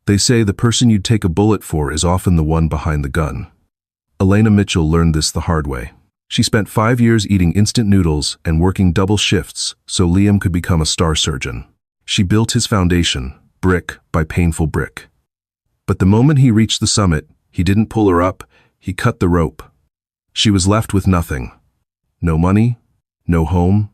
They say the person you'd take a bullet for is often the one behind the gun. Elena Mitchell learned this the hard way. She spent 5 years eating instant noodles and working double shifts so Liam could become a star surgeon. She built his foundation, brick by painful brick. But the moment he reached the summit, he didn't pull her up, he cut the rope. She was left with nothing. No money, no home,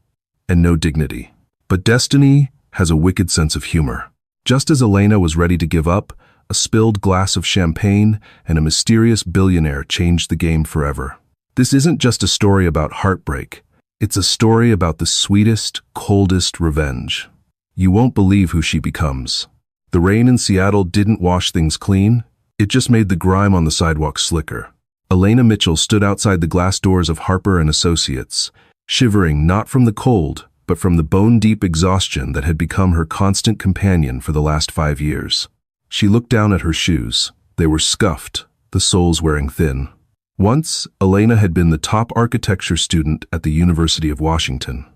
and no dignity. But destiny has a wicked sense of humor. Just as Elena was ready to give up, a spilled glass of champagne and a mysterious billionaire changed the game forever. This isn't just a story about heartbreak. It's a story about the sweetest, coldest revenge. You won't believe who she becomes. The rain in Seattle didn't wash things clean. It just made the grime on the sidewalk slicker. Elena Mitchell stood outside the glass doors of Harper & Associates, shivering not from the cold, but from the bone-deep exhaustion that had become her constant companion for the last 5 years. She looked down at her shoes. They were scuffed, the soles wearing thin. Once, Elena had been the top architecture student at the University of Washington.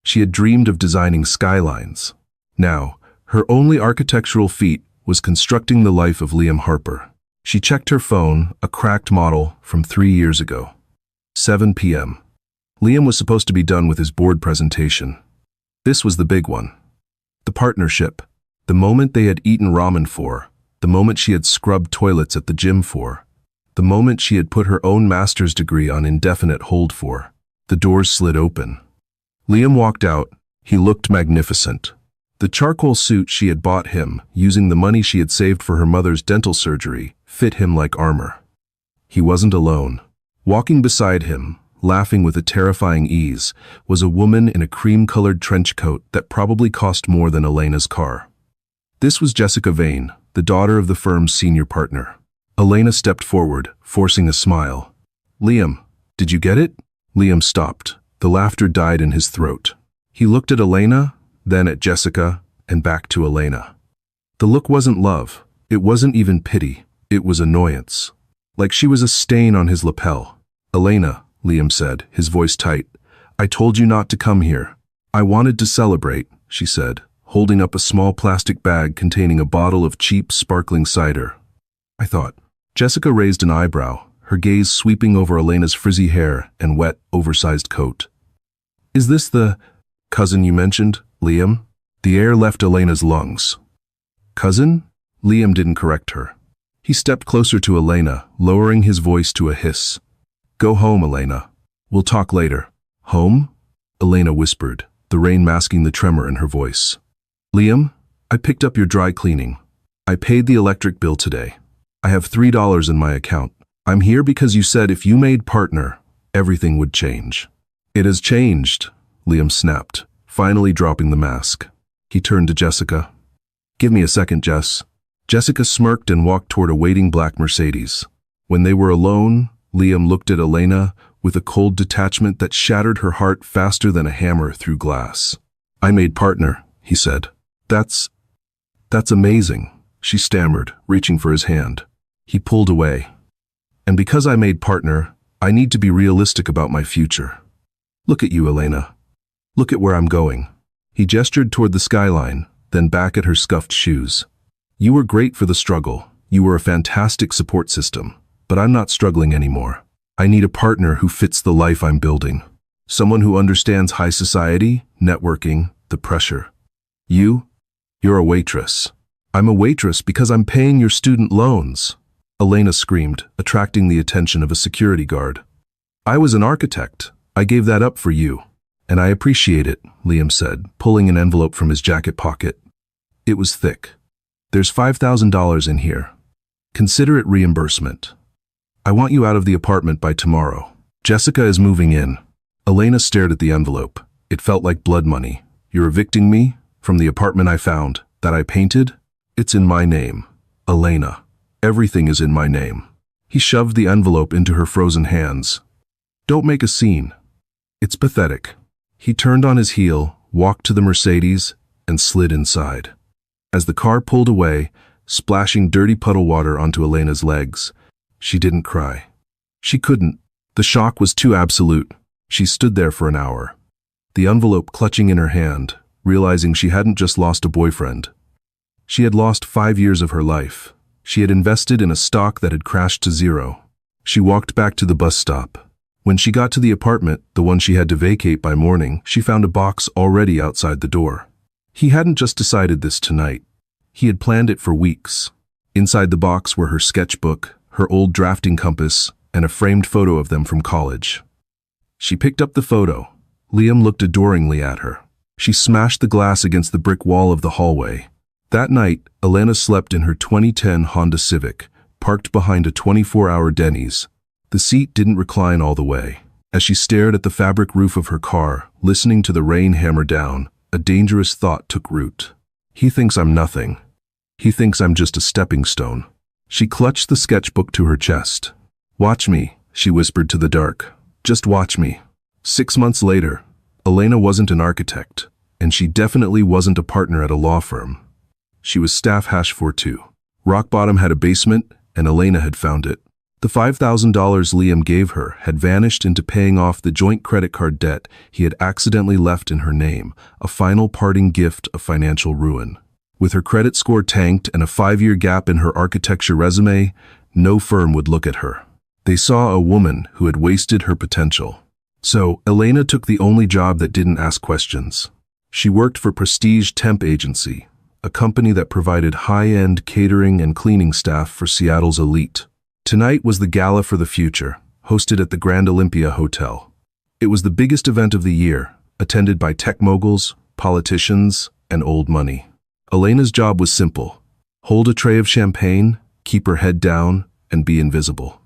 She had dreamed of designing skylines. Now, her only architectural feat was constructing the life of Liam Harper. She checked her phone, a cracked model from 3 years ago. 7 p.m. Liam was supposed to be done with his board presentation. This was the big one. The partnership. The moment they had eaten ramen for. The moment she had scrubbed toilets at the gym for. The moment she had put her own master's degree on indefinite hold for. The doors slid open. Liam walked out. He looked magnificent. The charcoal suit she had bought him, using the money she had saved for her mother's dental surgery, fit him like armor. He wasn't alone. Walking beside him, laughing with a terrifying ease, was a woman in a cream-colored trench coat that probably cost more than Elena's car. This was Jessica Vane, the daughter of the firm's senior partner. Elena stepped forward, forcing a smile. "Liam, did you get it?" Liam stopped. The laughter died in his throat. He looked at Elena, then at Jessica, and back to Elena. The look wasn't love. It wasn't even pity. It was annoyance. Like she was a stain on his lapel. "Elena," Liam said, his voice tight, "I told you not to come here." "I wanted to celebrate," she said, holding up a small plastic bag containing a bottle of cheap, sparkling cider. "I thought." Jessica raised an eyebrow, her gaze sweeping over Elena's frizzy hair and wet, oversized coat. "Is this the cousin you mentioned, Liam?" The air left Elena's lungs. "Cousin?" Liam didn't correct her. He stepped closer to Elena, lowering his voice to a hiss. "Go home, Elena. We'll talk later." "Home?" Elena whispered, the rain masking the tremor in her voice. "Liam, I picked up your dry cleaning. I paid the electric bill today. I have $3 in my account. I'm here because you said if you made partner, everything would change." "It has changed," Liam snapped, finally dropping the mask. He turned to Jessica. "Give me a second, Jess." Jessica smirked and walked toward a waiting black Mercedes. When they were alone, Liam looked at Elena with a cold detachment that shattered her heart faster than a hammer through glass. "I made partner," he said. That's amazing," she stammered, reaching for his hand. He pulled away. "And because I made partner, I need to be realistic about my future. Look at you, Elena. Look at where I'm going." He gestured toward the skyline, then back at her scuffed shoes. "You were great for the struggle. You were a fantastic support system. But I'm not struggling anymore. I need a partner who fits the life I'm building. Someone who understands high society, networking, the pressure. You're a waitress." "I'm a waitress because I'm paying your student loans," Elena screamed, attracting the attention of a security guard. "I was an architect. I gave that up for you." "And I appreciate it," Liam said, pulling an envelope from his jacket pocket. It was thick. "There's $5,000 in here. Consider it reimbursement. I want you out of the apartment by tomorrow. Jessica is moving in." Elena stared at the envelope. It felt like blood money. "You're evicting me? From the apartment I found, that I painted? It's in my name. Elena. Everything is in my name." He shoved the envelope into her frozen hands. "Don't make a scene. It's pathetic." He turned on his heel, walked to the Mercedes, and slid inside. As the car pulled away, splashing dirty puddle water onto Elena's legs, she didn't cry. She couldn't. The shock was too absolute. She stood there for an hour, the envelope clutching in her hand, realizing she hadn't just lost a boyfriend. She had lost 5 years of her life. She had invested in a stock that had crashed to zero. She walked back to the bus stop. When she got to the apartment, the one she had to vacate by morning, she found a box already outside the door. He hadn't just decided this tonight. He had planned it for weeks. Inside the box were her sketchbook, her old drafting compass, and a framed photo of them from college. She picked up the photo. Liam looked adoringly at her. She smashed the glass against the brick wall of the hallway. That night, Elena slept in her 2010 Honda Civic, parked behind a 24-hour Denny's. The seat didn't recline all the way. As she stared at the fabric roof of her car, listening to the rain hammer down, a dangerous thought took root. He thinks I'm nothing. He thinks I'm just a stepping stone. She clutched the sketchbook to her chest. "Watch me," she whispered to the dark. "Just watch me." 6 months later, Elena wasn't an architect, and she definitely wasn't a partner at a law firm. She was staff #42. Rock Bottom had a basement, and Elena had found it. The $5,000 Liam gave her had vanished into paying off the joint credit card debt he had accidentally left in her name, a final parting gift of financial ruin. With her credit score tanked and a 5-year gap in her architecture resume, no firm would look at her. They saw a woman who had wasted her potential. So, Elena took the only job that didn't ask questions. She worked for Prestige Temp Agency, a company that provided high-end catering and cleaning staff for Seattle's elite. Tonight was the Gala for the Future, hosted at the Grand Olympia Hotel. It was the biggest event of the year, attended by tech moguls, politicians, and old money. Elena's job was simple: hold a tray of champagne, keep her head down, and be invisible.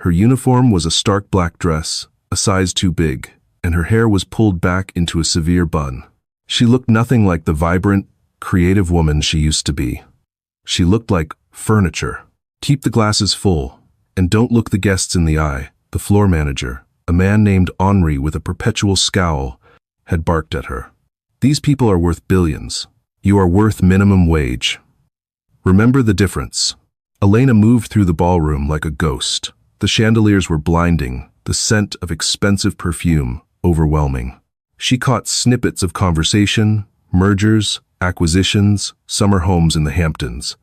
Her uniform was a stark black dress, a size too big, and her hair was pulled back into a severe bun. She looked nothing like the vibrant, creative woman she used to be. She looked like furniture. "Keep the glasses full, and don't look the guests in the eye," the floor manager, a man named Henri with a perpetual scowl, had barked at her. "These people are worth billions. You are worth minimum wage. Remember the difference." Elena moved through the ballroom like a ghost. The chandeliers were blinding, the scent of expensive perfume overwhelming. She caught snippets of conversation, mergers, acquisitions, summer homes in the Hamptons.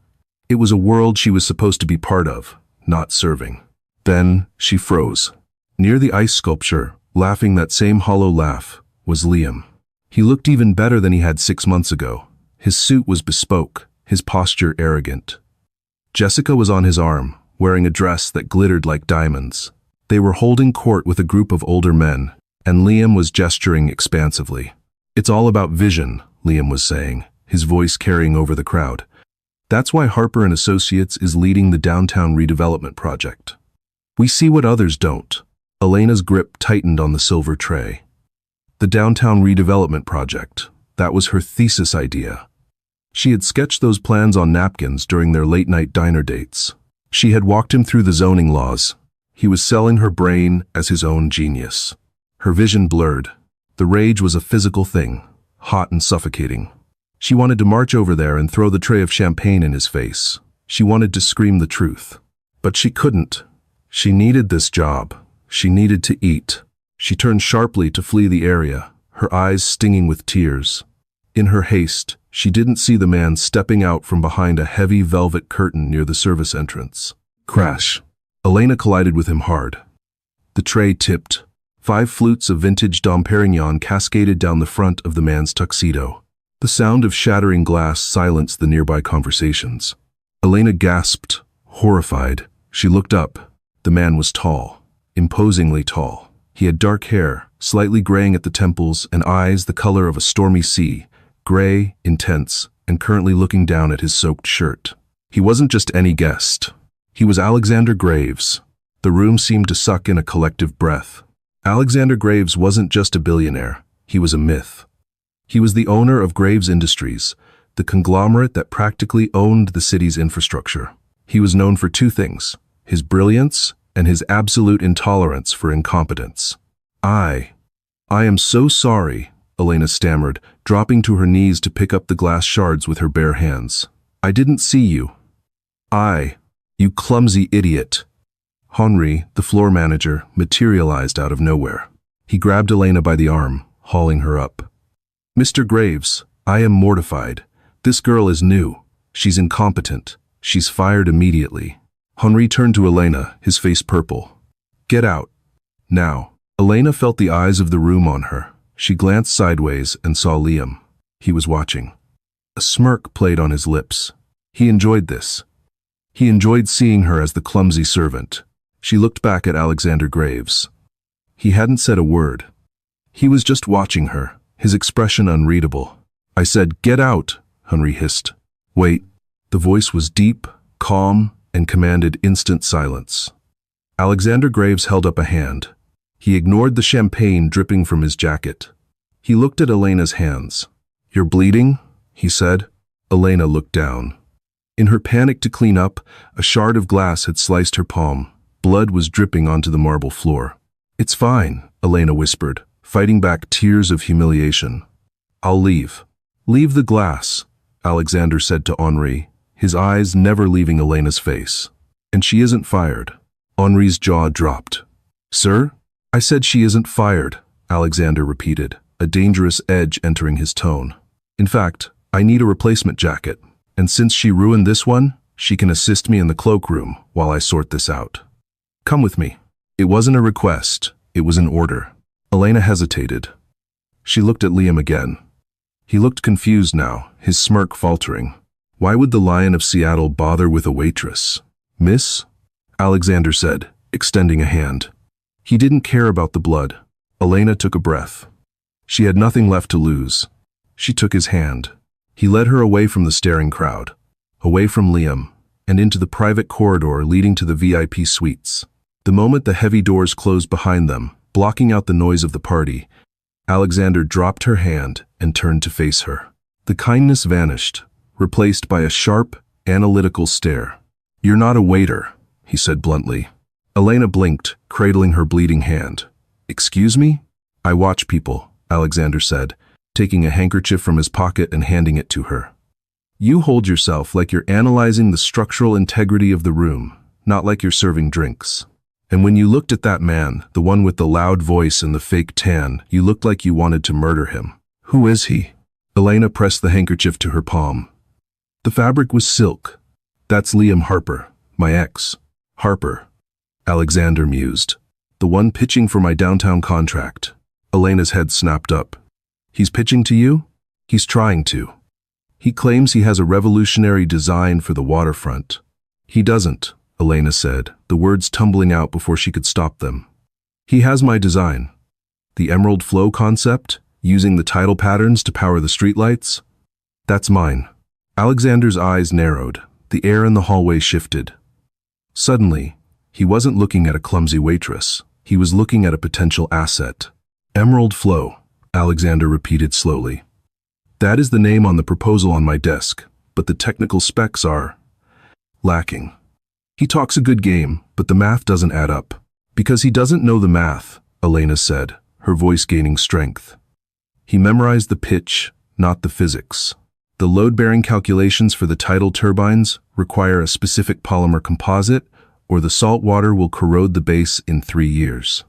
It was a world she was supposed to be part of, not serving. Then she froze. Near the ice sculpture, laughing that same hollow laugh, was Liam. He looked even better than he had 6 months ago. His suit was bespoke, his posture arrogant. Jessica was on his arm, wearing a dress that glittered like diamonds. They were holding court with a group of older men, and Liam was gesturing expansively. "It's all about vision," Liam was saying, his voice carrying over the crowd. "That's why Harper & Associates is leading the downtown redevelopment project. We see what others don't." Elena's grip tightened on the silver tray. The downtown redevelopment project, that was her thesis idea. She had sketched those plans on napkins during their late-night diner dates. She had walked him through the zoning laws. He was selling her brain as his own genius. Her vision blurred. The rage was a physical thing, hot and suffocating. She wanted to march over there and throw the tray of champagne in his face. She wanted to scream the truth. But she couldn't. She needed this job. She needed to eat. She turned sharply to flee the area, her eyes stinging with tears. In her haste, she didn't see the man stepping out from behind a heavy velvet curtain near the service entrance. Crash. Elena collided with him hard. The tray tipped. 5 flutes of vintage Dom Perignon cascaded down the front of the man's tuxedo. The sound of shattering glass silenced the nearby conversations. Elena gasped, horrified. She looked up. The man was tall, imposingly tall. He had dark hair, slightly graying at the temples, and eyes the color of a stormy sea, gray, intense, and currently looking down at his soaked shirt. He wasn't just any guest. He was Alexander Graves. The room seemed to suck in a collective breath. Alexander Graves wasn't just a billionaire. He was a myth. He was the owner of Graves Industries, the conglomerate that practically owned the city's infrastructure. He was known for 2 things: his brilliance and his absolute intolerance for incompetence. I am so sorry," Elena stammered, dropping to her knees to pick up the glass shards with her bare hands. "I didn't see you. You clumsy idiot." Henri, the floor manager, materialized out of nowhere. He grabbed Elena by the arm, hauling her up. "Mr. Graves, I am mortified. This girl is new. She's incompetent. She's fired immediately. Henri turned to Elena, his face purple. Get out. Now. Elena felt the eyes of the room on her. She glanced sideways and saw Liam. He was watching. A smirk played on his lips. He enjoyed this. He enjoyed seeing her as the clumsy servant. She looked back at Alexander Graves. He hadn't said a word. He was just watching her, his expression unreadable. I said, "Get out," Henri hissed. Wait. The voice was deep, calm, and commanded instant silence. Alexander Graves held up a hand. He ignored the champagne dripping from his jacket. He looked at Elena's hands. "You're bleeding?" he said. Elena looked down. In her panic to clean up, a shard of glass had sliced her palm. Blood was dripping onto the marble floor. "It's fine," Elena whispered, fighting back tears of humiliation. "I'll leave." "Leave the glass," Alexander said to Henri, his eyes never leaving Elena's face. "And she isn't fired." Henri's jaw dropped. "Sir?" "I said she isn't fired," Alexander repeated, a dangerous edge entering his tone. "In fact, I need a replacement jacket, and since she ruined this one, she can assist me in the cloakroom while I sort this out. Come with me." It wasn't a request, it was an order. Elena hesitated. She looked at Liam again. He looked confused now, his smirk faltering. Why would the Lion of Seattle bother with a waitress? "Miss?" Alexander said, extending a hand. He didn't care about the blood. Elena took a breath. She had nothing left to lose. She took his hand. He led her away from the staring crowd, away from Liam, and into the private corridor leading to the VIP suites. The moment the heavy doors closed behind them, blocking out the noise of the party, Alexander dropped her hand and turned to face her. The kindness vanished, replaced by a sharp, analytical stare. "You're not a waiter," he said bluntly. Elena blinked, cradling her bleeding hand. "Excuse me?" "I watch people," Alexander said, taking a handkerchief from his pocket and handing it to her. "You hold yourself like you're analyzing the structural integrity of the room, not like you're serving drinks. And when you looked at that man, the one with the loud voice and the fake tan, you looked like you wanted to murder him. Who is he?" Elena pressed the handkerchief to her palm. "The fabric was silk. That's Liam Harper, my ex." "Harper," Alexander mused. "The one pitching for my downtown contract." Elena's head snapped up. "He's pitching to you?" "He's trying to. He claims he has a revolutionary design for the waterfront." "He doesn't," Elena said, the words tumbling out before she could stop them. "He has my design. The Emerald Flow concept, using the tidal patterns to power the streetlights? That's mine." Alexander's eyes narrowed. The air in the hallway shifted. Suddenly, he wasn't looking at a clumsy waitress. He was looking at a potential asset. "Emerald Flow," Alexander repeated slowly. "That is the name on the proposal on my desk, but the technical specs are lacking." "He talks a good game, but the math doesn't add up." "Because he doesn't know the math," Elena said, her voice gaining strength. "He memorized the pitch, not the physics. The load-bearing calculations for the tidal turbines require a specific polymer composite, or the salt water will corrode the base in 3 years.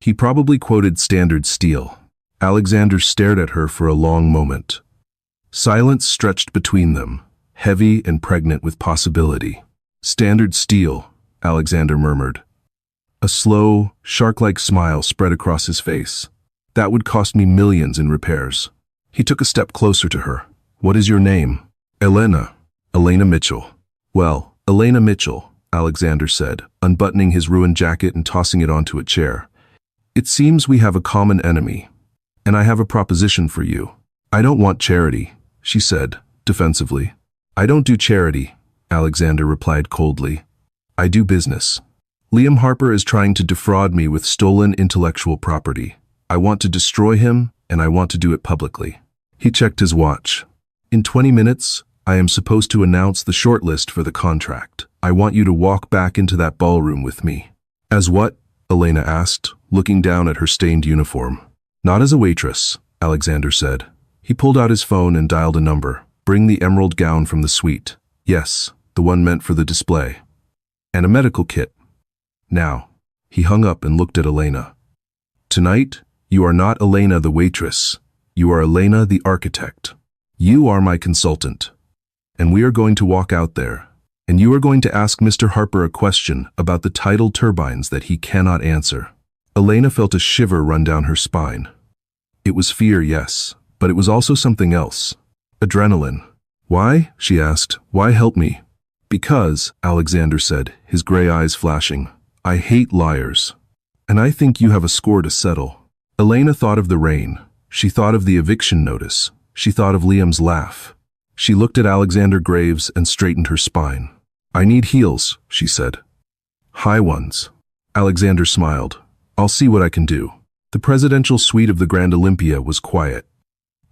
He probably quoted standard steel." Alexander stared at her for a long moment. Silence stretched between them, heavy and pregnant with possibility. "Standard steel," Alexander murmured. A slow, shark-like smile spread across his face. "That would cost me millions in repairs." He took a step closer to her. "What is your name?" "Elena. Elena Mitchell." "Well, Elena Mitchell," Alexander said, unbuttoning his ruined jacket and tossing it onto a chair. "It seems we have a common enemy, and I have a proposition for you." "I don't want charity," she said, defensively. "I don't do charity," Alexander replied coldly. "I do business. Liam Harper is trying to defraud me with stolen intellectual property. I want to destroy him, and I want to do it publicly." He checked his watch. "In 20 minutes, I am supposed to announce the shortlist for the contract. I want you to walk back into that ballroom with me." "As what?" Elena asked, looking down at her stained uniform. "Not as a waitress," Alexander said. He pulled out his phone and dialed a number. "Bring the emerald gown from the suite." "Yes, the one meant for the display. And a medical kit." "Now." He hung up and looked at Elena. "Tonight, you are not Elena the waitress. You are Elena the architect. You are my consultant." and we are going to walk out there. And you are going to ask Mr. Harper a question about the tidal turbines that he cannot answer." Elena felt a shiver run down her spine. It was fear, yes, but it was also something else. Adrenaline. "Why?" she asked. "Why help me?" "Because," Alexander said, his gray eyes flashing, "I hate liars. And I think you have a score to settle." Elena thought of the rain. She thought of the eviction notice. She thought of Liam's laugh. She looked at Alexander Graves and straightened her spine. "I need heels," she said. "High ones." Alexander smiled. "I'll see what I can do." The presidential suite of the Grand Olympia was quiet.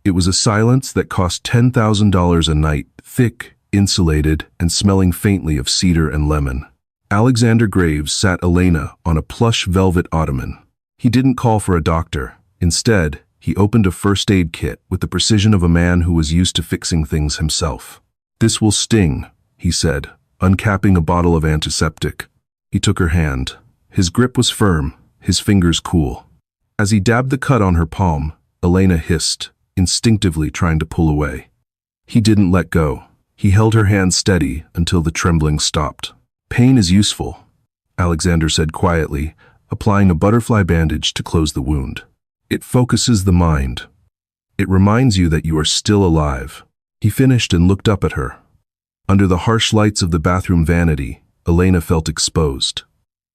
It was a silence that cost $10,000 a night, thick, insulated, and smelling faintly of cedar and lemon. Alexander Graves sat Elena on a plush velvet ottoman. He didn't call for a doctor. Instead, he opened a first aid kit with the precision of a man who was used to fixing things himself. "This will sting," he said, uncapping a bottle of antiseptic. He took her hand. His grip was firm, his fingers cool. As he dabbed the cut on her palm, Elena hissed, instinctively trying to pull away. He didn't let go. He held her hand steady until the trembling stopped. "Pain is useful," Alexander said quietly, applying a butterfly bandage to close the wound. "It focuses the mind. It reminds you that you are still alive." He finished and looked up at her. Under the harsh lights of the bathroom vanity, Elena felt exposed.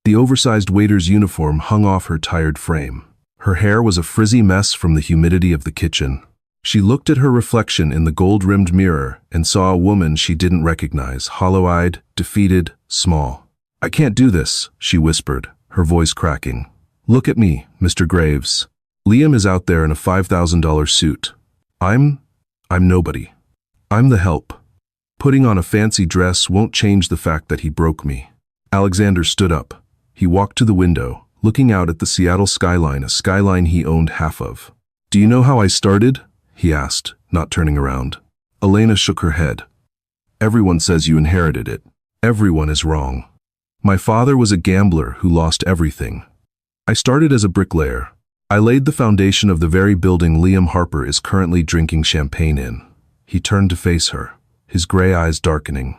The oversized waiter's uniform hung off her tired frame. Her hair was a frizzy mess from the humidity of the kitchen. She looked at her reflection in the gold-rimmed mirror and saw a woman she didn't recognize, hollow-eyed, defeated, small. "I can't do this," she whispered, her voice cracking. "Look at me, Mr. Graves. Liam is out there in a $5,000 suit. I'm nobody. I'm the help. Putting on a fancy dress won't change the fact that he broke me." Alexander stood up. He walked to the window, looking out at the Seattle skyline, a skyline he owned half of. "Do you know how I started?" he asked, not turning around. Elena shook her head. "Everyone says you inherited it. Everyone is wrong. My father was a gambler who lost everything. I started as a bricklayer. I laid the foundation of the very building Liam Harper is currently drinking champagne in." He turned to face her, his gray eyes darkening.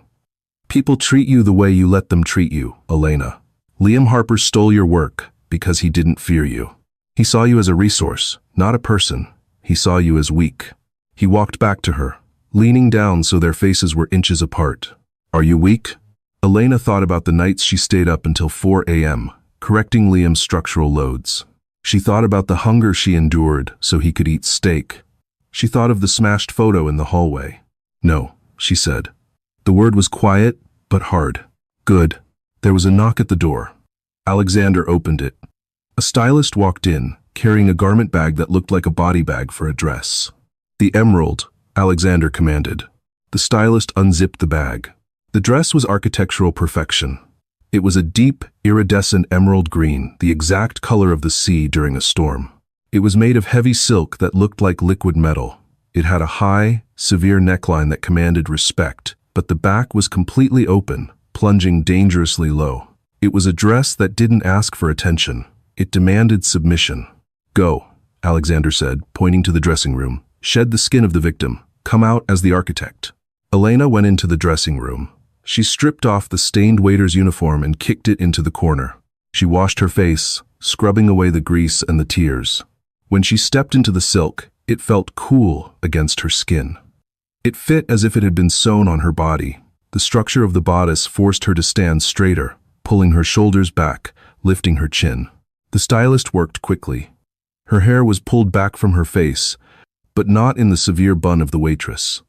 "People treat you the way you let them treat you, Elena. Liam Harper stole your work because he didn't fear you. He saw you as a resource, not a person. He saw you as weak." He walked back to her, leaning down so their faces were inches apart. "Are you weak?" Elena thought about the nights she stayed up until 4 a.m., correcting Liam's structural loads. She thought about the hunger she endured so he could eat steak. She thought of the smashed photo in the hallway. "No," she said. The word was quiet, but hard. "Good." There was a knock at the door. Alexander opened it. A stylist walked in, carrying a garment bag that looked like a body bag for a dress. "The emerald," Alexander commanded. The stylist unzipped the bag. The dress was architectural perfection. It was a deep, iridescent emerald green, the exact color of the sea during a storm. It was made of heavy silk that looked like liquid metal. It had a high, severe neckline that commanded respect, but the back was completely open, plunging dangerously low. It was a dress that didn't ask for attention. It demanded submission. "Go," Alexander said, pointing to the dressing room. "Shed the skin of the victim. Come out as the architect." Elena went into the dressing room. She stripped off the stained waiter's uniform and kicked it into the corner. She washed her face, scrubbing away the grease and the tears. When she stepped into the silk, it felt cool against her skin. It fit as if it had been sewn on her body. The structure of the bodice forced her to stand straighter, pulling her shoulders back, lifting her chin. The stylist worked quickly. Her hair was pulled back from her face, but not in the severe bun of the waitress.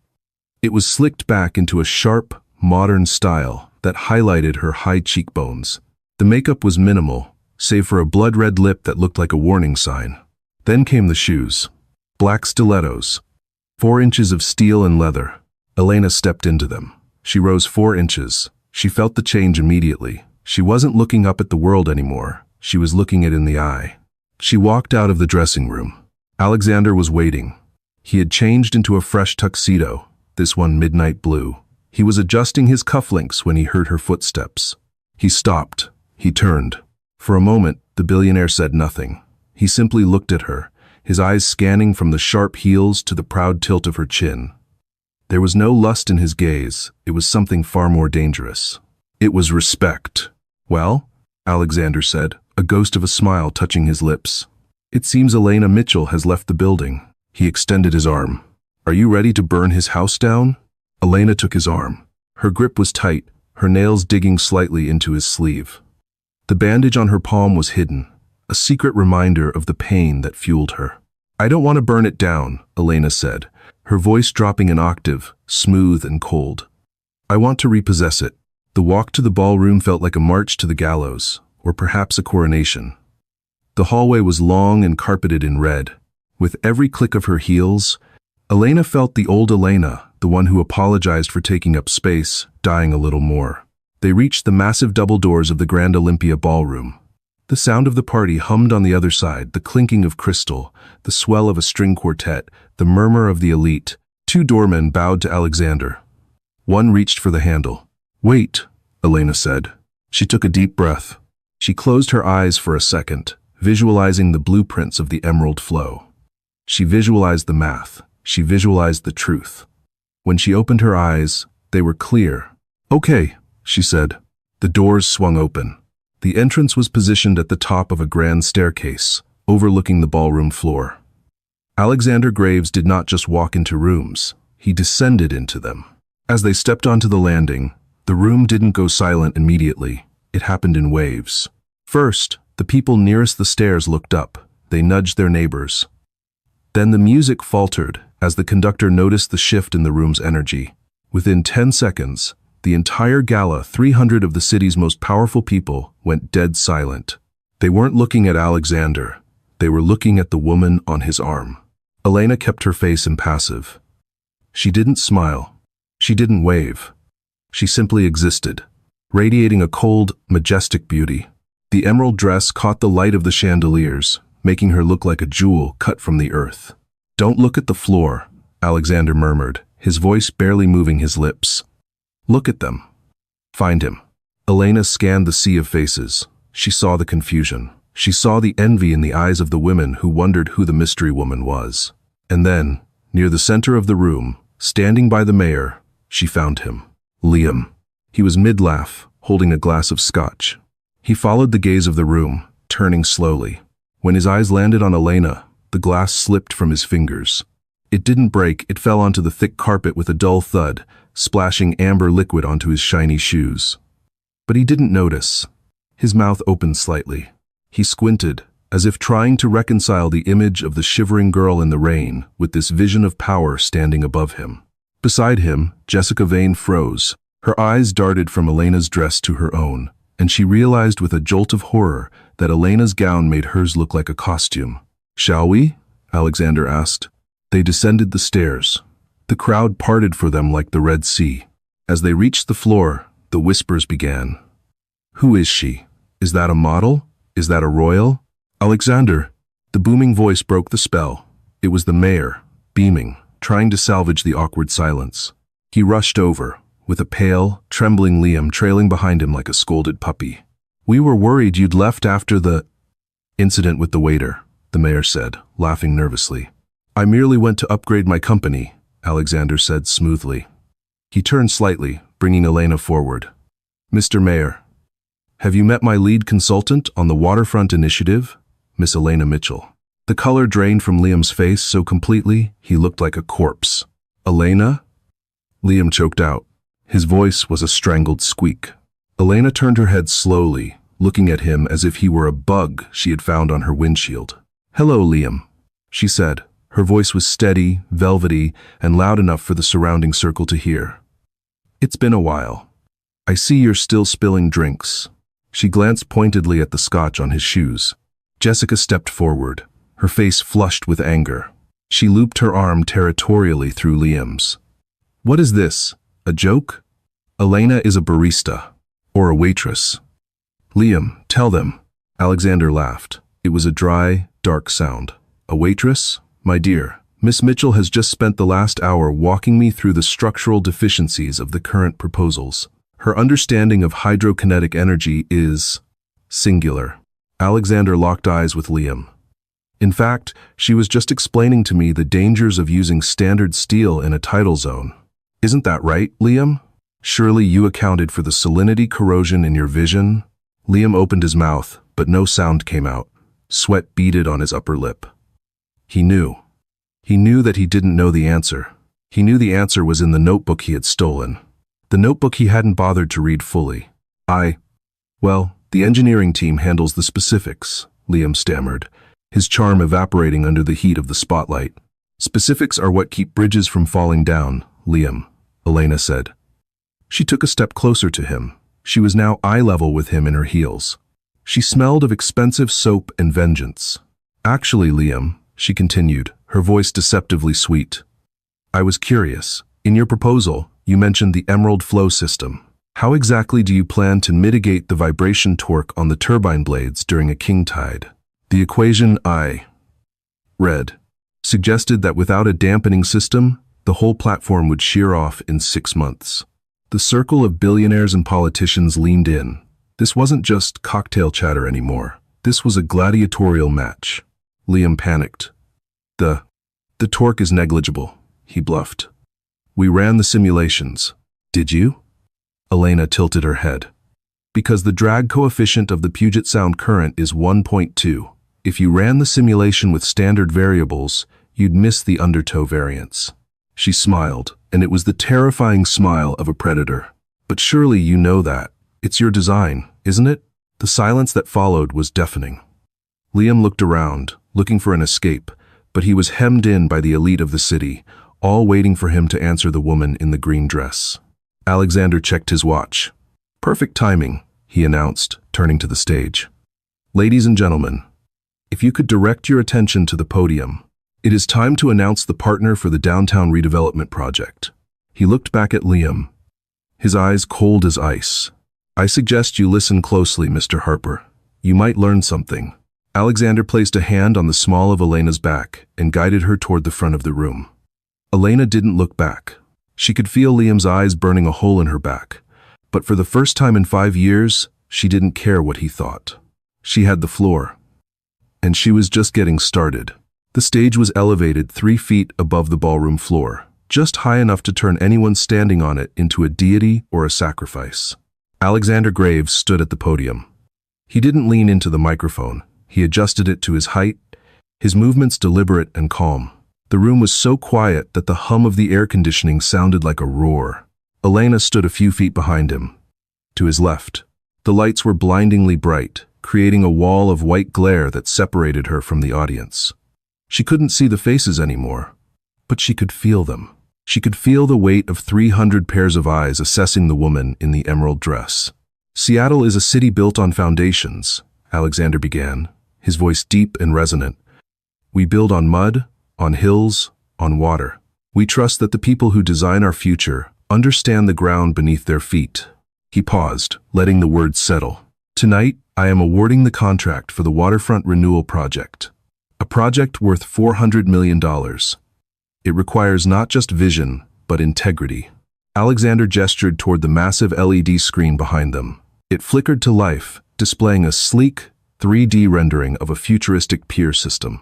It was slicked back into a sharp, modern style that highlighted her high cheekbones. The makeup was minimal, save for a blood-red lip that looked like a warning sign. Then came the shoes. Black stilettos. 4 inches of steel and leather. Elena stepped into them. She rose 4 inches. She felt the change immediately. She wasn't looking up at the world anymore. She was looking it in the eye. She walked out of the dressing room. Alexander was waiting. He had changed into a fresh tuxedo, this one midnight blue. He was adjusting his cufflinks when he heard her footsteps. He stopped. He turned. For a moment, the billionaire said nothing. He simply looked at her, his eyes scanning from the sharp heels to the proud tilt of her chin. There was no lust in his gaze, it was something far more dangerous. It was respect. "Well?" Alexander said, a ghost of a smile touching his lips. "It seems Elena Mitchell has left the building." He extended his arm. "Are you ready to burn his house down?" Elena took his arm. Her grip was tight, her nails digging slightly into his sleeve. The bandage on her palm was hidden, a secret reminder of the pain that fueled her. "I don't want to burn it down," Elena said, her voice dropping an octave, smooth and cold. "I want to repossess it." The walk to the ballroom felt like a march to the gallows, or perhaps a coronation. The hallway was long and carpeted in red. With every click of her heels, Elena felt the old Elena, the one who apologized for taking up space, dying a little more. They reached the massive double doors of the Grand Olympia ballroom. The sound of the party hummed on the other side, the clinking of crystal, the swell of a string quartet, the murmur of the elite. Two doormen bowed to Alexander. One reached for the handle. "Wait," Elena said. She took a deep breath. She closed her eyes for a second, visualizing the blueprints of the emerald flow. She visualized the math. She visualized the truth. When she opened her eyes, they were clear. "Okay," she said. The doors swung open. The entrance was positioned at the top of a grand staircase, overlooking the ballroom floor. Alexander Graves did not just walk into rooms, he descended into them. As they stepped onto the landing, the room didn't go silent immediately. It happened in waves. First, the people nearest the stairs looked up. They nudged their neighbors. Then the music faltered as the conductor noticed the shift in the room's energy. Within 10 seconds, the entire gala, 300 of the city's most powerful people, went dead silent. They weren't looking at Alexander. They were looking at the woman on his arm. Elena kept her face impassive. She didn't smile. She didn't wave. She simply existed, radiating a cold, majestic beauty. The emerald dress caught the light of the chandeliers, making her look like a jewel cut from the earth. "Don't look at the floor," Alexander murmured, his voice barely moving his lips. "Look at them. Find him." Elena scanned the sea of faces. She saw the confusion. She saw the envy in the eyes of the women who wondered who the mystery woman was. And then, near the center of the room, standing by the mayor, she found him. Liam. He was mid-laugh, holding a glass of scotch. He followed the gaze of the room, turning slowly. When his eyes landed on Elena, the glass slipped from his fingers. It didn't break, it fell onto the thick carpet with a dull thud, splashing amber liquid onto his shiny shoes. But he didn't notice. His mouth opened slightly. He squinted, as if trying to reconcile the image of the shivering girl in the rain with this vision of power standing above him. Beside him, Jessica Vane froze. Her eyes darted from Elena's dress to her own, and she realized with a jolt of horror that Elena's gown made hers look like a costume. "Shall we?" Alexander asked. They descended the stairs. The crowd parted for them like the Red Sea. As they reached the floor, the whispers began. "Who is she? Is that a model? Is that a royal?" "Alexander!" The booming voice broke the spell. It was the mayor, beaming, trying to salvage the awkward silence. He rushed over, with a pale, trembling Liam trailing behind him like a scolded puppy. "We were worried you'd left after the incident with the waiter," the mayor said, laughing nervously. "I merely went to upgrade my company," Alexander said smoothly. He turned slightly, bringing Elena forward. "Mr. Mayor, have you met my lead consultant on the waterfront initiative, Miss Elena Mitchell?" The color drained from Liam's face so completely, he looked like a corpse. "Elena?" Liam choked out. His voice was a strangled squeak. Elena turned her head slowly, looking at him as if he were a bug she had found on her windshield. "Hello, Liam," she said. Her voice was steady, velvety, and loud enough for the surrounding circle to hear. "It's been a while. I see you're still spilling drinks." She glanced pointedly at the scotch on his shoes. Jessica stepped forward, her face flushed with anger. She looped her arm territorially through Liam's. "What is this? A joke? Elena is a barista. Or a waitress." "Liam, tell them." Alexander laughed. It was a dry, dark sound. "A waitress? My dear, Miss Mitchell has just spent the last hour walking me through the structural deficiencies of the current proposals. Her understanding of hydrokinetic energy is singular." Alexander locked eyes with Liam. "In fact, she was just explaining to me the dangers of using standard steel in a tidal zone." Isn't that right, Liam? Surely you accounted for the salinity corrosion in your vision? Liam opened his mouth, but no sound came out. Sweat beaded on his upper lip. He knew. He knew that he didn't know the answer. He knew the answer was in the notebook he had stolen. The notebook he hadn't bothered to read fully. Well, the engineering team handles the specifics, Liam stammered, his charm evaporating under the heat of the spotlight. Specifics are what keep bridges from falling down, Liam, Elena said. She took a step closer to him. She was now eye level with him in her heels. She smelled of expensive soap and vengeance. Actually, Liam, she continued, her voice deceptively sweet. I was curious. In your proposal, you mentioned the emerald flow system. How exactly do you plan to mitigate the vibration torque on the turbine blades during a king tide? The equation I read suggested that without a dampening system, the whole platform would shear off in 6 months. The circle of billionaires and politicians leaned in. This wasn't just cocktail chatter anymore. This was a gladiatorial match. Liam panicked. The torque is negligible, he bluffed. We ran the simulations. Did you? Elena tilted her head. Because the drag coefficient of the Puget Sound current is 1.2. If you ran the simulation with standard variables, you'd miss the undertow variance. She smiled, and it was the terrifying smile of a predator. But surely you know that. It's your design, isn't it? The silence that followed was deafening. Liam looked around, looking for an escape, but he was hemmed in by the elite of the city, all waiting for him to answer the woman in the green dress. Alexander checked his watch. Perfect timing, he announced, turning to the stage. Ladies and gentlemen, if you could direct your attention to the podium, it is time to announce the partner for the downtown redevelopment project. He looked back at Liam, his eyes cold as ice. I suggest you listen closely, Mr. Harper. You might learn something. Alexander placed a hand on the small of Elena's back and guided her toward the front of the room. Elena didn't look back. She could feel Liam's eyes burning a hole in her back, but for the first time in 5 years, she didn't care what he thought. She had the floor, and she was just getting started. The stage was elevated 3 feet above the ballroom floor, just high enough to turn anyone standing on it into a deity or a sacrifice. Alexander Graves stood at the podium. He didn't lean into the microphone. He adjusted it to his height, his movements deliberate and calm. The room was so quiet that the hum of the air conditioning sounded like a roar. Elena stood a few feet behind him. To his left, the lights were blindingly bright, creating a wall of white glare that separated her from the audience. She couldn't see the faces anymore, but she could feel them. She could feel the weight of 300 pairs of eyes assessing the woman in the emerald dress. Seattle is a city built on foundations, Alexander began, his voice deep and resonant. We build on mud, on hills, on water. We trust that the people who design our future understand the ground beneath their feet. He paused, letting the words settle. Tonight, I am awarding the contract for the Waterfront Renewal Project. A project worth $400 million. It requires not just vision, but integrity. Alexander gestured toward the massive LED screen behind them. It flickered to life, displaying a sleek, 3D rendering of a futuristic pier system.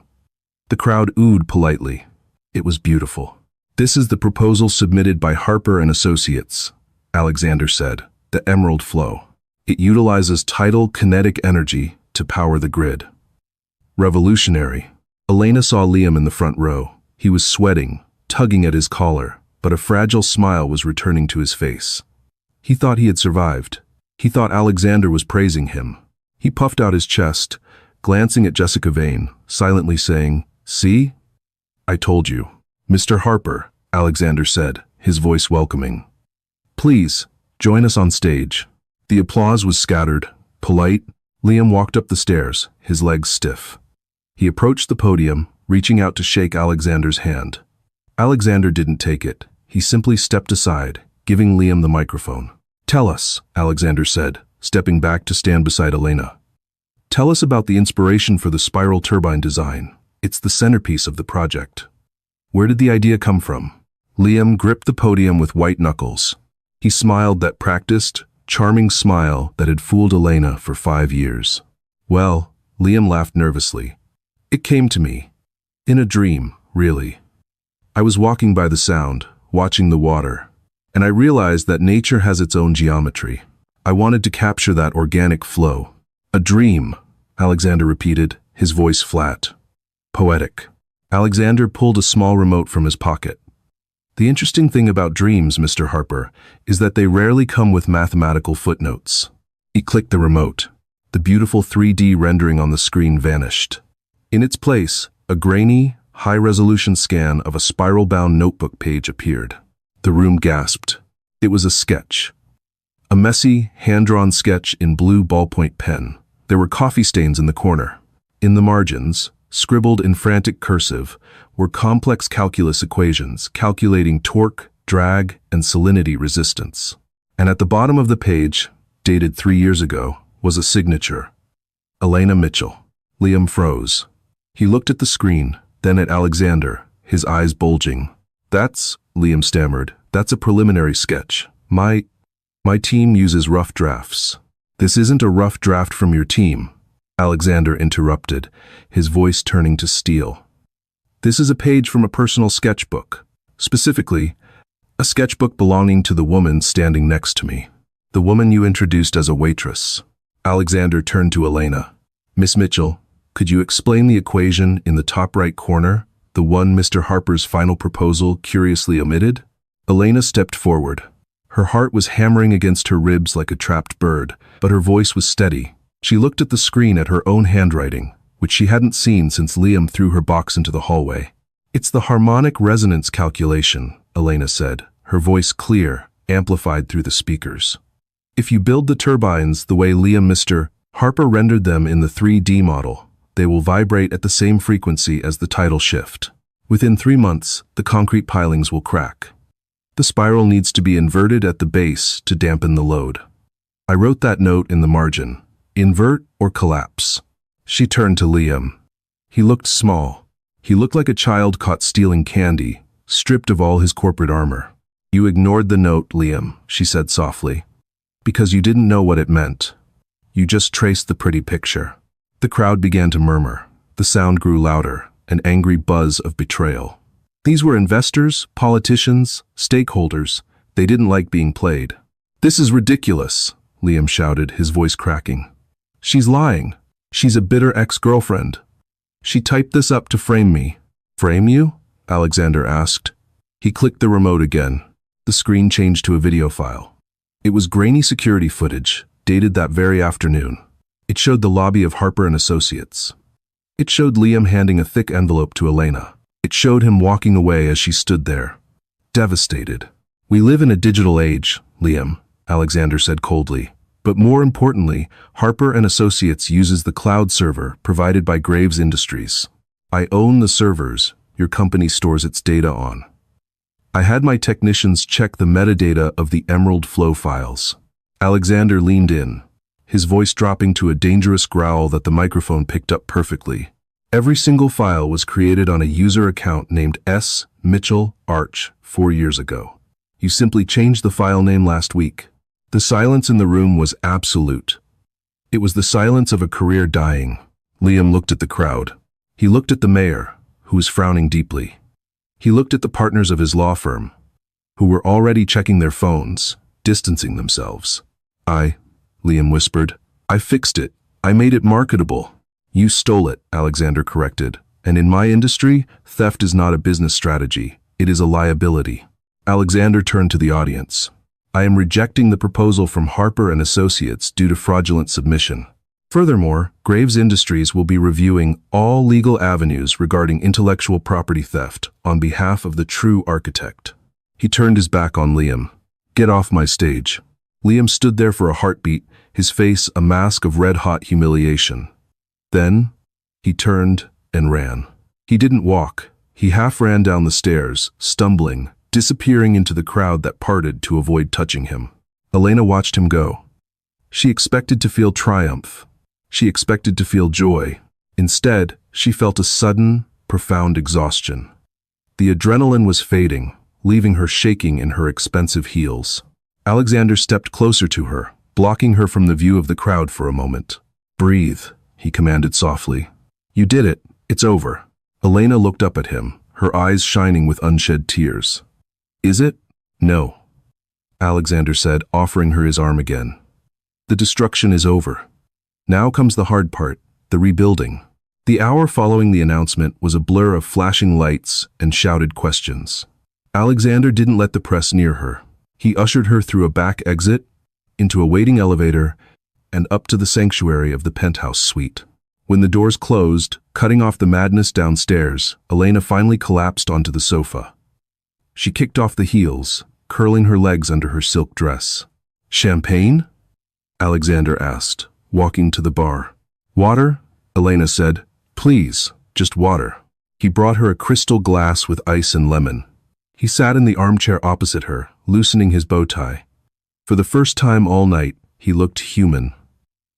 The crowd oohed politely. It was beautiful. This is the proposal submitted by Harper and Associates, Alexander said, the Emerald Flow. It utilizes tidal kinetic energy to power the grid. Revolutionary. Elena saw Liam in the front row. He was sweating, tugging at his collar, but a fragile smile was returning to his face. He thought he had survived. He thought Alexander was praising him. He puffed out his chest, glancing at Jessica Vane, silently saying, "See? I told you." "Mr. Harper," Alexander said, his voice welcoming. "Please, join us on stage." The applause was scattered, polite. Liam walked up the stairs, his legs stiff. He approached the podium, reaching out to shake Alexander's hand. Alexander didn't take it. He simply stepped aside, giving Liam the microphone. "Tell us," Alexander said, stepping back to stand beside Elena. "Tell us about the inspiration for the spiral turbine design. It's the centerpiece of the project. Where did the idea come from?" Liam gripped the podium with white knuckles. He smiled that practiced, charming smile that had fooled Elena for 5 years. "Well," Liam laughed nervously, "it came to me. In a dream, really. I was walking by the sound, watching the water. And I realized that nature has its own geometry. I wanted to capture that organic flow. A dream, Alexander repeated, his voice flat. Poetic. Alexander pulled a small remote from his pocket. The interesting thing about dreams, Mr. Harper, is that they rarely come with mathematical footnotes. He clicked the remote. The beautiful 3D rendering on the screen vanished. In its place, a grainy, high-resolution scan of a spiral-bound notebook page appeared. The room gasped. It was a sketch. A messy, hand-drawn sketch in blue ballpoint pen. There were coffee stains in the corner. In the margins, scribbled in frantic cursive, were complex calculus equations calculating torque, drag, and salinity resistance. And at the bottom of the page, dated 3 years ago, was a signature. Elena Mitchell. Liam froze. He looked at the screen, then at Alexander, his eyes bulging. Liam stammered, that's a preliminary sketch. My team uses rough drafts. This isn't a rough draft from your team, Alexander interrupted, his voice turning to steel. This is a page from a personal sketchbook. Specifically, a sketchbook belonging to the woman standing next to me. The woman you introduced as a waitress. Alexander turned to Elena. Miss Mitchell, could you explain the equation in the top right corner, the one Mr. Harper's final proposal curiously omitted? Elena stepped forward. Her heart was hammering against her ribs like a trapped bird, but her voice was steady. She looked at the screen at her own handwriting, which she hadn't seen since Liam threw her box into the hallway. It's the harmonic resonance calculation, Elena said, her voice clear, amplified through the speakers. If you build the turbines the way Mr. Harper rendered them in the 3D model, they will vibrate at the same frequency as the tidal shift. Within 3 months, the concrete pilings will crack. The spiral needs to be inverted at the base to dampen the load. I wrote that note in the margin. Invert or collapse. She turned to Liam. He looked small. He looked like a child caught stealing candy, stripped of all his corporate armor. You ignored the note, Liam, she said softly. Because you didn't know what it meant. You just traced the pretty picture. The crowd began to murmur. The sound grew louder, an angry buzz of betrayal. These were investors, politicians, stakeholders. They didn't like being played. This is ridiculous, Liam shouted, his voice cracking. She's lying. She's a bitter ex-girlfriend. She typed this up to frame me. Frame you? Alexander asked. He clicked the remote again. The screen changed to a video file. It was grainy security footage, dated that very afternoon. It showed the lobby of Harper and Associates. It showed Liam handing a thick envelope to Elena. It showed him walking away as she stood there, devastated. We live in a digital age, Liam, Alexander said coldly. But more importantly, Harper and Associates uses the cloud server provided by Graves Industries. I own the servers your company stores its data on. I had my technicians check the metadata of the Emerald Flow files. Alexander leaned in, his voice dropping to a dangerous growl that the microphone picked up perfectly. Every single file was created on a user account named S. Mitchell Arch 4 years ago. You simply changed the file name last week. The silence in the room was absolute. It was the silence of a career dying. Liam looked at the crowd. He looked at the mayor, who was frowning deeply. He looked at the partners of his law firm, who were already checking their phones, distancing themselves. Liam whispered, I fixed it. I made it marketable. You stole it, Alexander corrected. And in my industry, theft is not a business strategy. It is a liability. Alexander turned to the audience. I am rejecting the proposal from Harper and Associates due to fraudulent submission. Furthermore, Graves Industries will be reviewing all legal avenues regarding intellectual property theft on behalf of the true architect. He turned his back on Liam. Get off my stage. Liam stood there for a heartbeat, his face a mask of red-hot humiliation. Then, he turned and ran. He didn't walk. He half ran down the stairs, stumbling, disappearing into the crowd that parted to avoid touching him. Elena watched him go. She expected to feel triumph. She expected to feel joy. Instead, she felt a sudden, profound exhaustion. The adrenaline was fading, leaving her shaking in her expensive heels. Alexander stepped closer to her, blocking her from the view of the crowd for a moment. Breathe, he commanded softly. You did it. It's over. Elena looked up at him, her eyes shining with unshed tears. Is it? No. Alexander said, offering her his arm again. The destruction is over. Now comes the hard part, the rebuilding. The hour following the announcement was a blur of flashing lights and shouted questions. Alexander didn't let the press near her. He ushered her through a back exit, into a waiting elevator, and up to the sanctuary of the penthouse suite. When the doors closed, cutting off the madness downstairs, Elena finally collapsed onto the sofa. She kicked off the heels, curling her legs under her silk dress. "Champagne?" Alexander asked, walking to the bar. "Water?" Elena said. "Please, just water." He brought her a crystal glass with ice and lemon. He sat in the armchair opposite her, loosening his bow tie. For the first time all night, he looked human.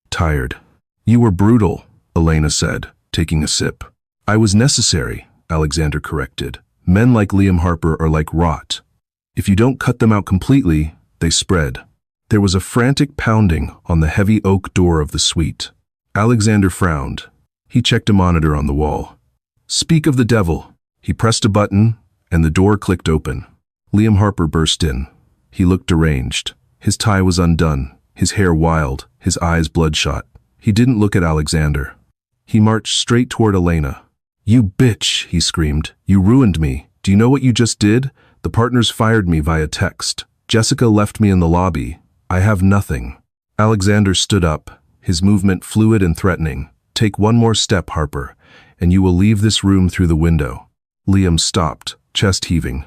Tired. "You were brutal," Elena said, taking a sip. "I was necessary," Alexander corrected. "Men like Liam Harper are like rot. If you don't cut them out completely, they spread." There was a frantic pounding on the heavy oak door of the suite. Alexander frowned. He checked a monitor on the wall. "Speak of the devil." He pressed a button, and the door clicked open. Liam Harper burst in. He looked deranged. His tie was undone, his hair wild, his eyes bloodshot. He didn't look at Alexander. He marched straight toward Elena. "You bitch," he screamed. "You ruined me. Do you know what you just did? The partners fired me via text. Jessica left me in the lobby. I have nothing." Alexander stood up, his movement fluid and threatening. "Take one more step, Harper, and you will leave this room through the window." Liam stopped, chest heaving.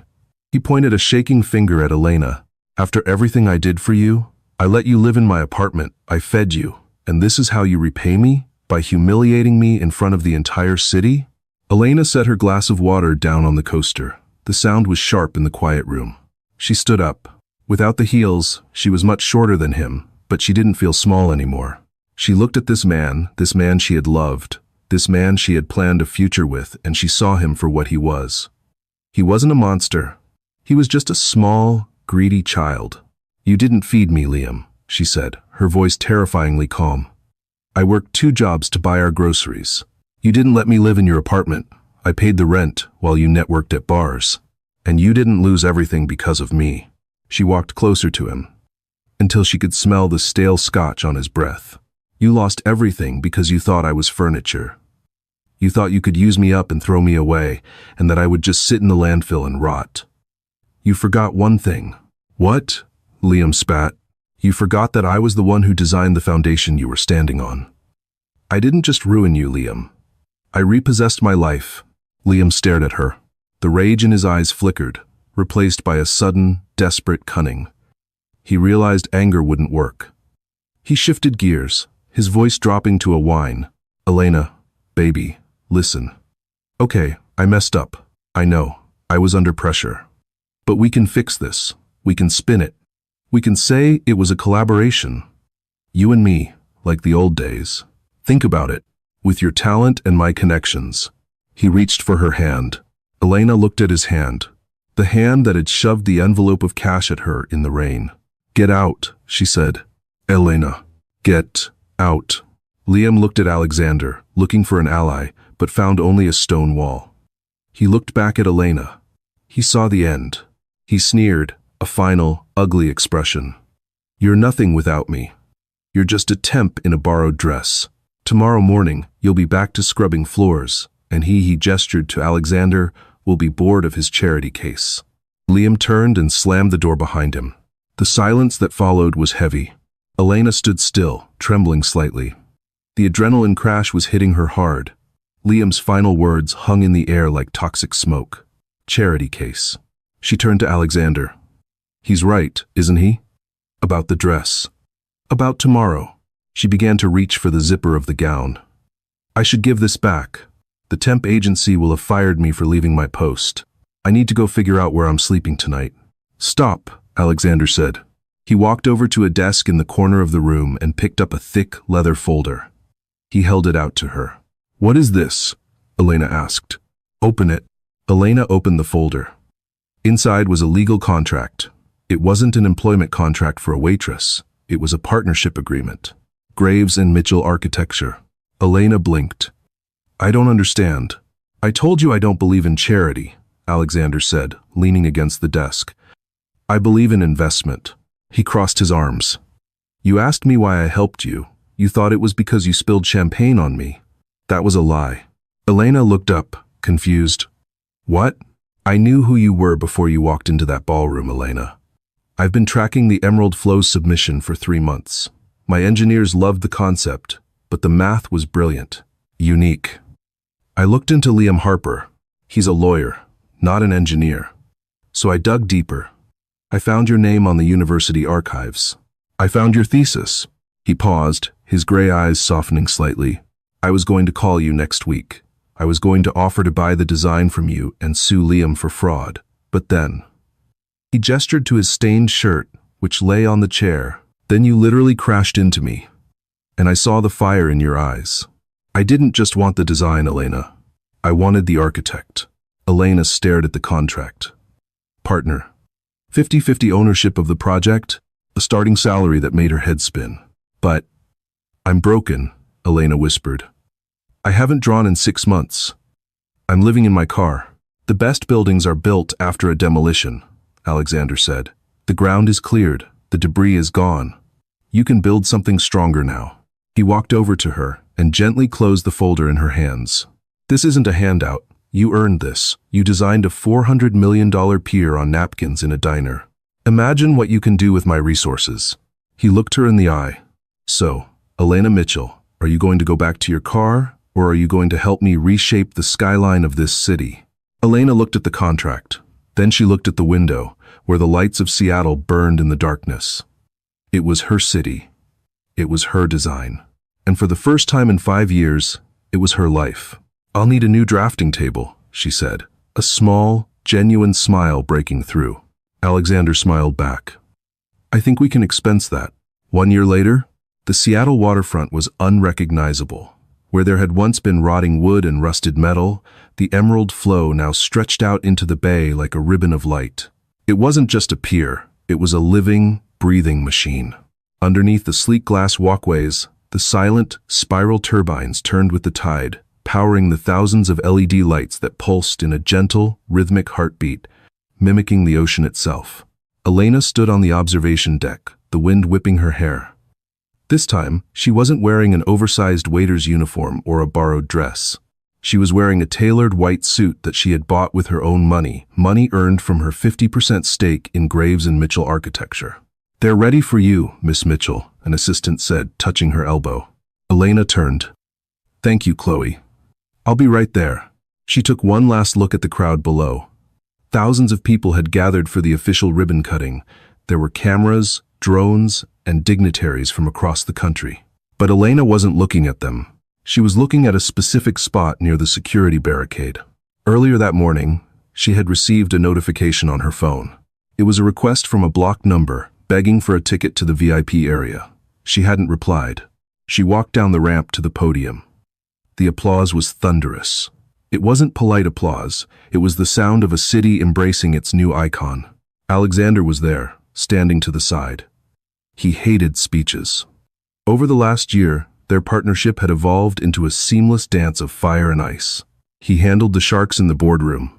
He pointed a shaking finger at Elena. "After everything I did for you, I let you live in my apartment, I fed you, and this is how you repay me? By humiliating me in front of the entire city?" Elena set her glass of water down on the coaster. The sound was sharp in the quiet room. She stood up. Without the heels, she was much shorter than him, but she didn't feel small anymore. She looked at this man she had loved, this man she had planned a future with, and she saw him for what he was. He wasn't a monster. He was just a small, greedy child. "You didn't feed me, Liam," she said, her voice terrifyingly calm. "I worked 2 jobs to buy our groceries. You didn't let me live in your apartment. I paid the rent while you networked at bars. And you didn't lose everything because of me." She walked closer to him, until she could smell the stale scotch on his breath. "You lost everything because you thought I was furniture. You thought you could use me up and throw me away, and that I would just sit in the landfill and rot. You forgot one thing." "What?" Liam spat. "You forgot that I was the one who designed the foundation you were standing on. I didn't just ruin you, Liam. I repossessed my life." Liam stared at her. The rage in his eyes flickered, replaced by a sudden, desperate cunning. He realized anger wouldn't work. He shifted gears, his voice dropping to a whine. "Elena, baby, listen. Okay, I messed up. I know. I was under pressure. But we can fix this. We can spin it. We can say it was a collaboration. You and me, like the old days. Think about it, with your talent and my connections." He reached for her hand. Elena looked at his hand, the hand that had shoved the envelope of cash at her in the rain. "Get out," she said. "Elena, get out." Liam looked at Alexander, looking for an ally, but found only a stone wall. He looked back at Elena. He saw the end. He sneered, a final, ugly expression. "You're nothing without me. You're just a temp in a borrowed dress. Tomorrow morning, you'll be back to scrubbing floors, and he gestured to Alexander, will be bored of his charity case." Liam turned and slammed the door behind him. The silence that followed was heavy. Elena stood still, trembling slightly. The adrenaline crash was hitting her hard. Liam's final words hung in the air like toxic smoke. Charity case. She turned to Alexander. "He's right, isn't he? About the dress. About tomorrow." She began to reach for the zipper of the gown. "I should give this back. The temp agency will have fired me for leaving my post. I need to go figure out where I'm sleeping tonight." "Stop," Alexander said. He walked over to a desk in the corner of the room and picked up a thick leather folder. He held it out to her. "What is this?" Elena asked. "Open it." Elena opened the folder. Inside was a legal contract. It wasn't an employment contract for a waitress. It was a partnership agreement. Graves and Mitchell Architecture. Elena blinked. "I don't understand." "I told you I don't believe in charity," Alexander said, leaning against the desk. "I believe in investment. He crossed his arms. You asked me why I helped you. You thought it was because you spilled champagne on me. That was a lie. Elena looked up, confused. What? I knew who you were before you walked into that ballroom, Elena. I've been tracking the Emerald Flow's submission for 3 months. My engineers loved the concept, but the math was brilliant. Unique. I looked into Liam Harper. He's a lawyer, not an engineer. So I dug deeper. I found your name on the university archives. I found your thesis. He paused, his gray eyes softening slightly. I was going to call you next week. I was going to offer to buy the design from you and sue Liam for fraud. But then... He gestured to his stained shirt, which lay on the chair. Then you literally crashed into me. And I saw the fire in your eyes. I didn't just want the design, Elena. I wanted the architect. Elena stared at the contract. Partner. 50-50 ownership of the project, a starting salary that made her head spin. But... I'm broken, Elena whispered. I haven't drawn in 6 months. I'm living in my car. The best buildings are built after a demolition, Alexander said. The ground is cleared. The debris is gone. You can build something stronger now. He walked over to her and gently closed the folder in her hands. This isn't a handout. You earned this. You designed a $400 million pier on napkins in a diner. Imagine what you can do with my resources. He looked her in the eye. So, Elena Mitchell, are you going to go back to your car? Or are you going to help me reshape the skyline of this city? Elena looked at the contract. Then she looked at the window, where the lights of Seattle burned in the darkness. It was her city. It was her design. And for the first time in 5 years, it was her life. I'll need a new drafting table, she said, a small, genuine smile breaking through. Alexander smiled back. I think we can expense that. 1 year later, the Seattle waterfront was unrecognizable. Where there had once been rotting wood and rusted metal, the Emerald Flow now stretched out into the bay like a ribbon of light. It wasn't just a pier, it was a living, breathing machine. Underneath the sleek glass walkways, the silent, spiral turbines turned with the tide, powering the thousands of LED lights that pulsed in a gentle, rhythmic heartbeat, mimicking the ocean itself. Elena stood on the observation deck, the wind whipping her hair. This time, she wasn't wearing an oversized waiter's uniform or a borrowed dress. She was wearing a tailored white suit that she had bought with her own money earned from her 50% stake in Graves and Mitchell Architecture. They're ready for you, Miss Mitchell, an assistant said, touching her elbow. Elena turned. Thank you, Chloe. I'll be right there. She took one last look at the crowd below. Thousands of people had gathered for the official ribbon cutting. There were cameras, drones, and dignitaries from across the country. But Elena wasn't looking at them. She was looking at a specific spot near the security barricade. Earlier that morning, she had received a notification on her phone. It was a request from a blocked number, begging for a ticket to the VIP area. She hadn't replied. She walked down the ramp to the podium. The applause was thunderous. It wasn't polite applause. It was the sound of a city embracing its new icon. Alexander was there, standing to the side. He hated speeches. Over the last year, their partnership had evolved into a seamless dance of fire and ice. He handled the sharks in the boardroom.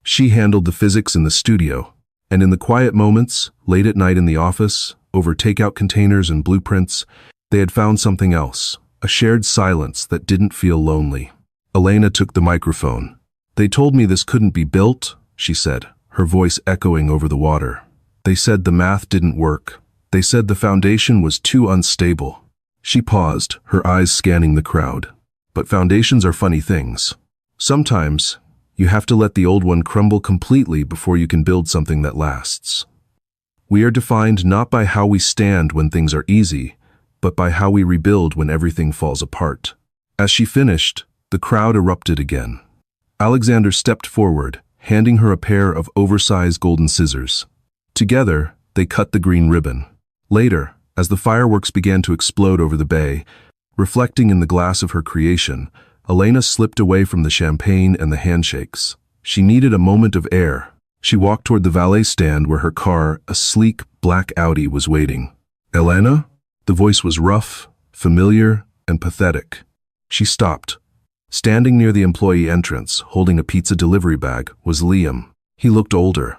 She handled the physics in the studio. And in the quiet moments, late at night in the office, over takeout containers and blueprints, they had found something else, a shared silence that didn't feel lonely. Elena took the microphone. They told me this couldn't be built, she said, her voice echoing over the water. They said the math didn't work. They said the foundation was too unstable. She paused, her eyes scanning the crowd. But foundations are funny things. Sometimes, you have to let the old one crumble completely before you can build something that lasts. We are defined not by how we stand when things are easy, but by how we rebuild when everything falls apart. As she finished, the crowd erupted again. Alexander stepped forward, handing her a pair of oversized golden scissors. Together, they cut the green ribbon. Later, as the fireworks began to explode over the bay, reflecting in the glass of her creation, Elena slipped away from the champagne and the handshakes. She needed a moment of air. She walked toward the valet stand where her car, a sleek black Audi, was waiting. Elena? The voice was rough, familiar, and pathetic. She stopped. Standing near the employee entrance, holding a pizza delivery bag, was Liam. He looked older.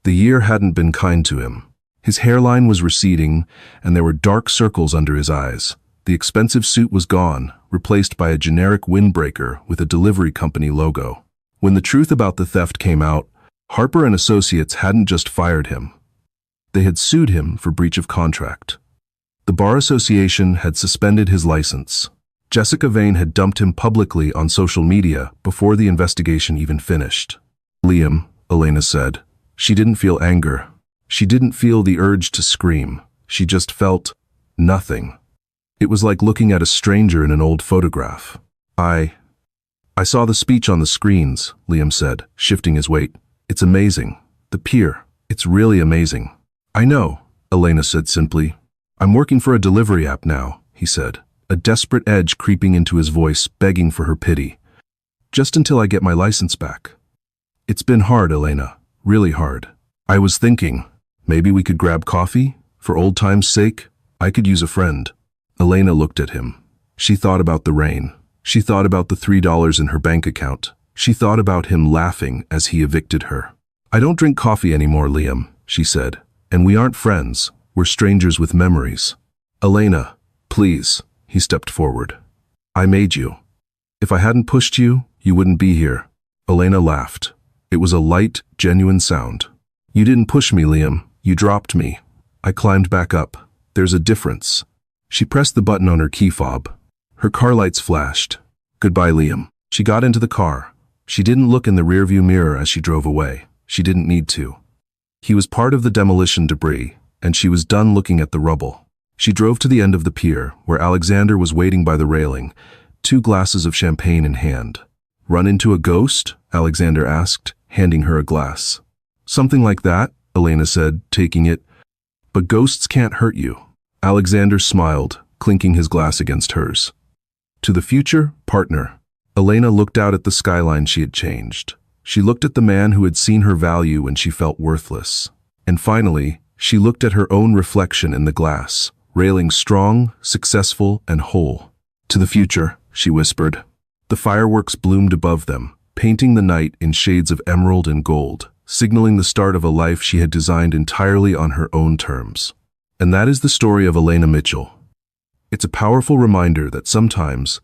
The year hadn't been kind to him. His hairline was receding, and there were dark circles under his eyes. The expensive suit was gone, replaced by a generic windbreaker with a delivery company logo. When the truth about the theft came out, Harper and Associates hadn't just fired him. They had sued him for breach of contract. The Bar Association had suspended his license. Jessica Vane had dumped him publicly on social media before the investigation even finished. Liam, Elena said. She didn't feel anger. She didn't feel the urge to scream. She just felt nothing. It was like looking at a stranger in an old photograph. I saw the speech on the screens, Liam said, shifting his weight. It's amazing. The pier. It's really amazing. I know, Elena said simply. I'm working for a delivery app now, he said, a desperate edge creeping into his voice, begging for her pity. Just until I get my license back. It's been hard, Elena. Really hard. I was thinking, maybe we could grab coffee? For old time's sake? I could use a friend. Elena looked at him. She thought about the rain. She thought about the $3 in her bank account. She thought about him laughing as he evicted her. I don't drink coffee anymore, Liam, she said. And we aren't friends. We're strangers with memories. Elena, please, he stepped forward. I made you. If I hadn't pushed you, you wouldn't be here. Elena laughed. It was a light, genuine sound. You didn't push me, Liam. You dropped me. I climbed back up. There's a difference. She pressed the button on her key fob. Her car lights flashed. Goodbye, Liam. She got into the car. She didn't look in the rearview mirror as she drove away. She didn't need to. He was part of the demolition debris, and she was done looking at the rubble. She drove to the end of the pier, where Alexander was waiting by the railing, 2 glasses of champagne in hand. Run into a ghost? Alexander asked, handing her a glass. Something like that, Elena said, taking it. But ghosts can't hurt you. Alexander smiled, clinking his glass against hers. To the future, partner. Elena looked out at the skyline she had changed. She looked at the man who had seen her value when she felt worthless. And finally, she looked at her own reflection in the glass, railing strong, successful, and whole. To the future, she whispered. The fireworks bloomed above them, painting the night in shades of emerald and gold, signaling the start of a life she had designed entirely on her own terms. And that is the story of Elena Mitchell. It's a powerful reminder that sometimes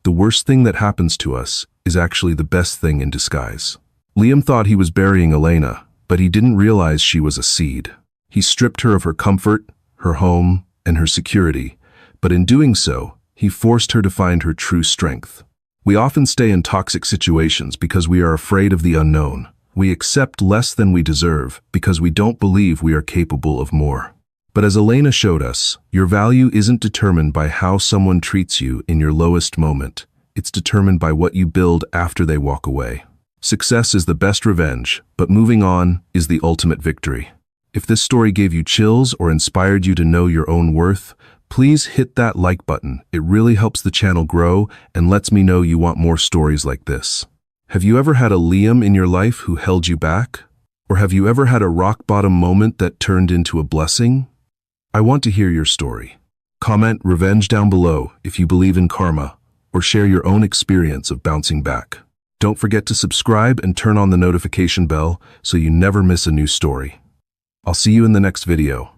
the worst thing that happens to us is actually the best thing in disguise. Liam thought he was burying Elena, but he didn't realize she was a seed. He stripped her of her comfort, her home, and her security, but in doing so, he forced her to find her true strength. We often stay in toxic situations because we are afraid of the unknown. We accept less than we deserve because we don't believe we are capable of more. But as Elena showed us, your value isn't determined by how someone treats you in your lowest moment. It's determined by what you build after they walk away. Success is the best revenge, but moving on is the ultimate victory. If this story gave you chills or inspired you to know your own worth, please hit that like button. It really helps the channel grow and lets me know you want more stories like this. Have you ever had a Liam in your life who held you back? Or have you ever had a rock-bottom moment that turned into a blessing? I want to hear your story. Comment revenge down below if you believe in karma, or share your own experience of bouncing back. Don't forget to subscribe and turn on the notification bell so you never miss a new story. I'll see you in the next video.